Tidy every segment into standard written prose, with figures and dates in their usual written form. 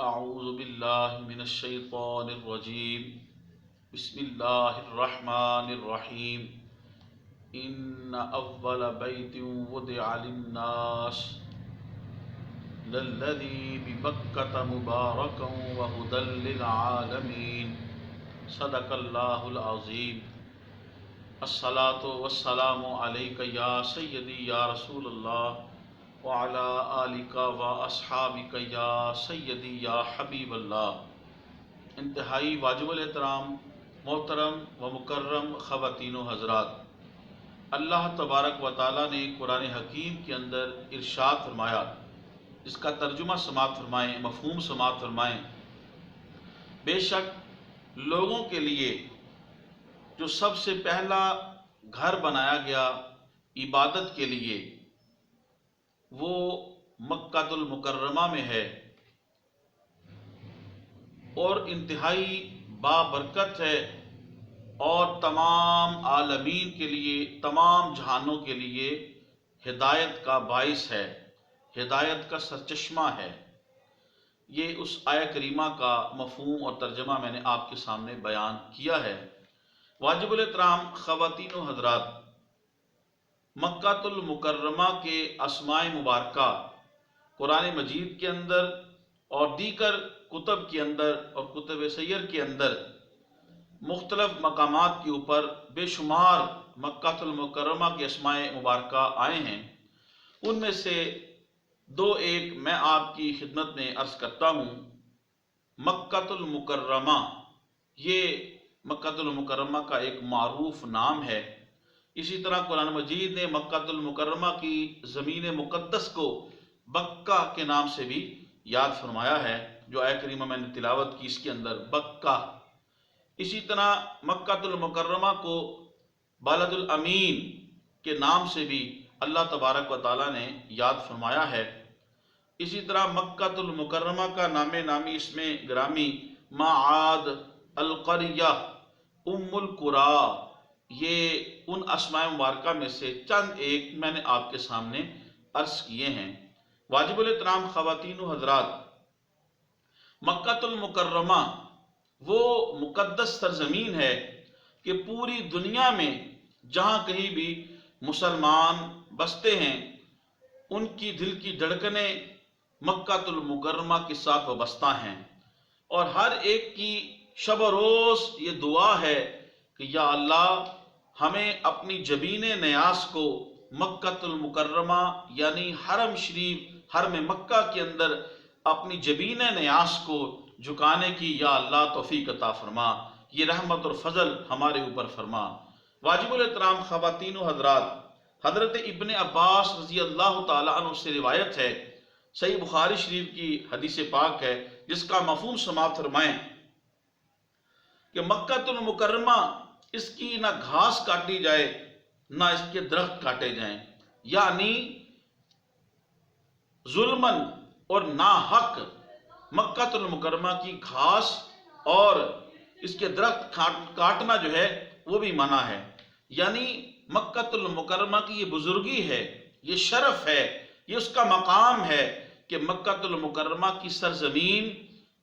اعوذ باللہ من الشیطان الرجیم بسم اللہ الرحمن الرحیم ان اول بیت وضع للناس للذی ببکۃ مبارکا وہدی للعالمین صدق اللہ العظیم۔ الصلاۃ والسلام علیک یا سیدی یا رسول اللہ وعلی آلک و اصحابک یا سیدی یا حبیب اللہ۔ انتہائی واجب الاحترام محترم و مکرم خواتین و حضرات، اللہ تبارک و تعالیٰ نے قرآن حکیم کے اندر ارشاد فرمایا، جس کا ترجمہ سماعت فرمائیں، مفہوم سماعت فرمائیں۔ بے شک لوگوں کے لیے جو سب سے پہلا گھر بنایا گیا عبادت کے لیے وہ مکہ المکرمہ میں ہے، اور انتہائی بابرکت ہے، اور تمام عالمین کے لیے، تمام جہانوں کے لیے ہدایت کا باعث ہے، ہدایت کا سرچشمہ ہے۔ یہ اس آیہ کریمہ کا مفہوم اور ترجمہ میں نے آپ کے سامنے بیان کیا ہے۔ واجب الاحترام خواتین و حضرات، مکہ المکرمہ کے اسماء مبارکہ قرآن مجید کے اندر اور دیگر کتب کے اندر اور کتب سیر کے اندر مختلف مقامات کے اوپر بے شمار مکہ المکرمہ کے اسماء مبارکہ آئے ہیں۔ ان میں سے دو ایک میں آپ کی خدمت میں عرض کرتا ہوں۔ مکہ المکرمہ، یہ مکہ المکرمہ کا ایک معروف نام ہے۔ اسی طرح قرآن مجید نے مکہ المکرمہ کی زمین مقدس کو بکہ کے نام سے بھی یاد فرمایا ہے، جو آیہ کریمہ میں نے تلاوت کی، اس کے اندر بکہ۔ اسی طرح مکہ المکرمہ کو بلد الامین کے نام سے بھی اللہ تبارک و تعالیٰ نے یاد فرمایا ہے۔ اسی طرح مکہ المکرمہ کا نام نامی اس میں گرامی معاد، القریہ، ام القری، یہ ان اسماء مبارکہ میں سے چند ایک میں نے آپ کے سامنے عرض کیے ہیں۔ واجب الاحترام خواتین و حضرات، مکہ المکرمہ وہ مقدس سرزمین ہے کہ پوری دنیا میں جہاں کہیں بھی مسلمان بستے ہیں، ان کی دل کی دھڑکنیں مکہ المکرمہ کے ساتھ وابستہ ہیں، اور ہر ایک کی شب و روز یہ دعا ہے کہ یا اللہ ہمیں اپنی جبین نیاز کو مکہ المکرمہ یعنی حرم شریف، حرم مکہ کے اندر اپنی جبین نیاز کو جھکانے کی یا اللہ توفیق عطا فرما، یہ رحمت اور فضل ہمارے اوپر فرما۔ واجب الاحترام خواتین و حضرات، حضرت ابن عباس رضی اللہ تعالیٰ عنہ سے روایت ہے، صحیح بخاری شریف کی حدیث پاک ہے، جس کا مفہوم سماعت فرمائیں کہ مکہ المکرمہ اس کی نہ گھاس کاٹی جائے نہ اس کے درخت کاٹے جائیں، یعنی ظلمن اور ناحق مکہ المکرمہ کی گھاس اور اس کے درخت کاٹنا جو ہے وہ بھی منع ہے۔ یعنی مکہ المکرمہ کی یہ بزرگی ہے، یہ شرف ہے، یہ اس کا مقام ہے کہ مکہ المکرمہ کی سرزمین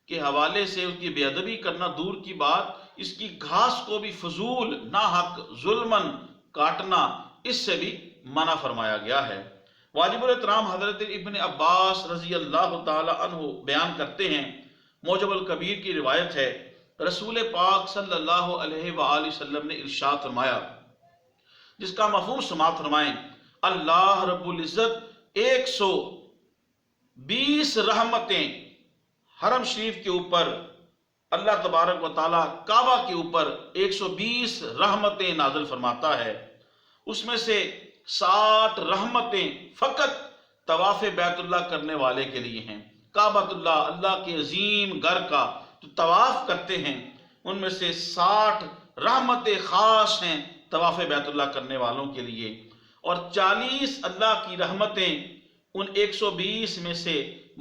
کے حوالے سے اس کی بے ادبی کرنا دور کی بات، اس کی گھاس کو بھی فضول ناحق ظلمن کاٹنا اس سے بھی منع فرمایا گیا ہے۔ واجب الاحترام حضرت ابن عباس رضی اللہ تعالی عنہ بیان کرتے ہیں، موجب الکبیر کی روایت ہے، رسول پاک صلی اللہ علیہ وآلہ وسلم نے ارشاد فرمایا، جس کا مفہوم سماعت فرمائیں، اللہ رب العزت 120 رحمتیں حرم شریف کے اوپر، اللہ تبارک و تعالیٰ کعبہ کے اوپر 120 رحمتیں نازل فرماتا ہے۔ اس میں سے 60 رحمتیں فقط طواف بیت اللہ کرنے والے کے لیے ہیں۔ کعبۃ اللہ، اللہ کے عظیم گھر کا جو طواف کرتے ہیں، ان میں سے 60 رحمتیں خاص ہیں طواف بیت اللہ کرنے والوں کے لیے، اور 40 اللہ کی رحمتیں ان 120 میں سے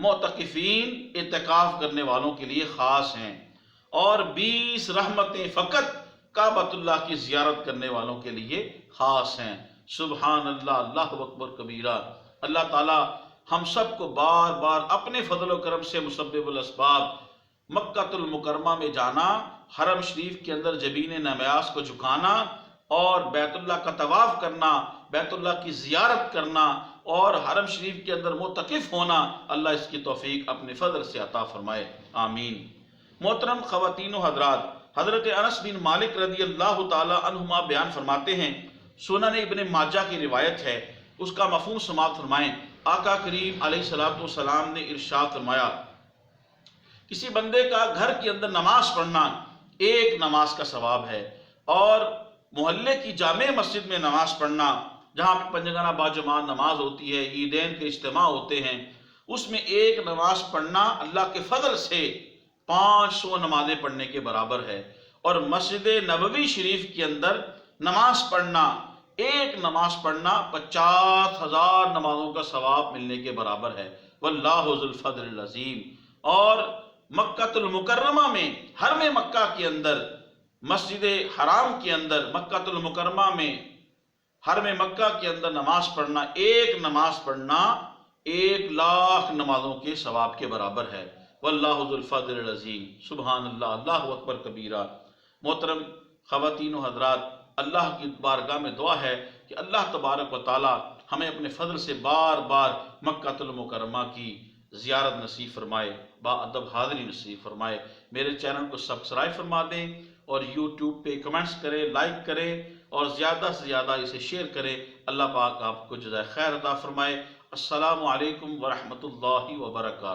معتکفین اعتکاف کرنے والوں کے لیے خاص ہیں، اور 20 رحمتیں فقط کعبۃ اللہ کی زیارت کرنے والوں کے لیے خاص ہیں۔ سبحان اللہ، اللہ اکبر کبیرہ۔ اللہ تعالیٰ ہم سب کو بار بار اپنے فضل و کرم سے مسبب الاسباب مکہ المکرمہ میں جانا، حرم شریف کے اندر جبین نماز کو جھکانا اور بیت اللہ کا طواف کرنا، بیت اللہ کی زیارت کرنا اور حرم شریف کے اندر معتکف ہونا، اللہ اس کی توفیق اپنے فضل سے عطا فرمائے، آمین۔ محترم خواتین و حضرات، حضرت انس بن مالک رضی اللہ تعالی عنہما بیان فرماتے ہیں، سنن ابن ماجہ کی روایت ہے، اس کا مفہوم سماعت فرمائیں۔ آقا کریم علیہ الصلوۃ والسلام نے ارشاد فرمایا، کسی بندے کا گھر کے اندر نماز پڑھنا ایک نماز کا ثواب ہے، اور محلے کی جامع مسجد میں نماز پڑھنا جہاں پہ پنجگانہ باجماعت نماز ہوتی ہے، عیدین کے اجتماع ہوتے ہیں، اس میں ایک نماز پڑھنا اللہ کے فضل سے 500 نمازیں پڑھنے کے برابر ہے، اور مسجد نبوی شریف کے اندر نماز پڑھنا، ایک نماز پڑھنا 50,000 نمازوں کا ثواب ملنے کے برابر ہے، واللہ ذو الفضل العظیم۔ اور مکہ المکرمہ میں، حرم مکہ کے اندر، مسجد حرام کے اندر، مکہ المکرمہ میں، حرم مکہ کے اندر نماز پڑھنا، ایک نماز پڑھنا 1,00,000 نمازوں کے ثواب کے برابر ہے، واللہ ذو الفضل العظیم۔ سبحان اللہ، اللہ اکبر کبیرہ۔ محترم خواتین و حضرات، اللہ کی بارگاہ میں دعا ہے کہ اللہ تبارک و تعالی ہمیں اپنے فضل سے بار بار مکہ المکرمہ کی زیارت نصیب فرمائے، با ادب حاضری نصیب فرمائے۔ میرے چینل کو سبسکرائب فرما دیں اور یوٹیوب پہ کمنٹس کریں، لائک کریں اور زیادہ سے زیادہ اسے شیئر کریں۔ اللہ پاک آپ کو جزائے خیر عطا فرمائے۔ السلام علیکم ورحمۃ اللہ وبرکاتہ۔